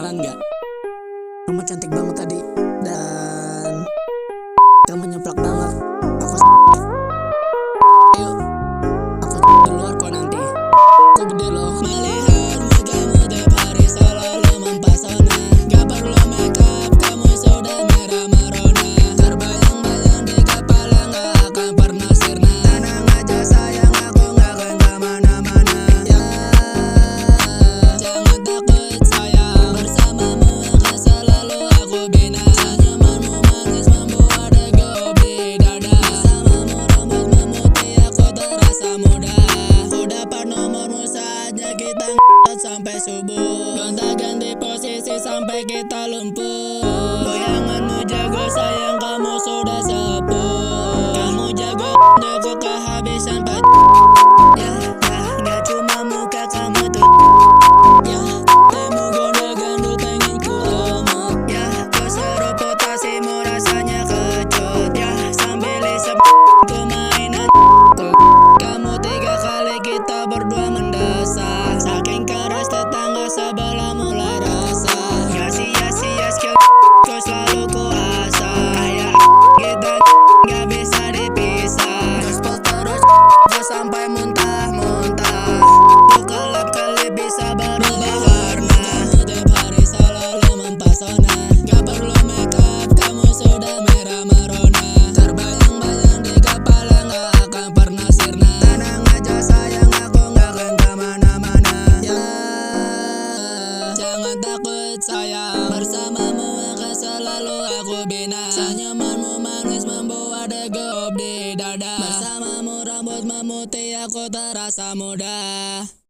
kenalan nggak? Kamu cantik banget tadi dan kamu nyeplak banget. Aku yuk, aku di luar kok nanti. Aku gede loh. Melihat wajahmu tiap hari selalu mempesona. Gak perlu make up, kamu sudah merah merona. Terbayang-bayang di kepala, gak akan pernah sirna. Tenang aja sayang, aku gak akan kemana-mana. Ya, jangan takut sayang, bersamamu akan selalu aku bina. Senyumanmu manis membuat degup di dada. Bersamamu rambut memutih aku terasa muda. Aku dapat nomormu saatnya kita sampai subuh. Gonta-ganti posisi sampai kita lumpuh. Goyanganmu jago sayang, kamu sudah sepuh. Kamu jago aku kehabisan ya, gak cuma muka kamu tuh. Ya, temu gondol-gandul pengen ku omong. Ya, kau seruputasimu rasanya kecut. Ya, sambil isep ku mainan kamu 3 kali kita berdua mendesak. Saking keras tetangga sebelah mulai rasa. Gak sia-sia skill kau selalu kuasa. Kayak kita gak bisa dipisah. Gaspol terus gue sampai muntah-muntah. Ku kelap-kelip bisa berubah warna. Kamu tiap hari selalu mempesona. Gak perlu make up, kamu sudah merah merona. Terbayang-bayang di kepala, gak akan pernah sirna. Tenang aja sayang, aku gak akan kemana-mana. Ya, jangan takut sayang, bersamamu akan selalu aku bina. Senyumanmu manis membuat degup di dada. Bersamamu rambut memutih aku terasa muda.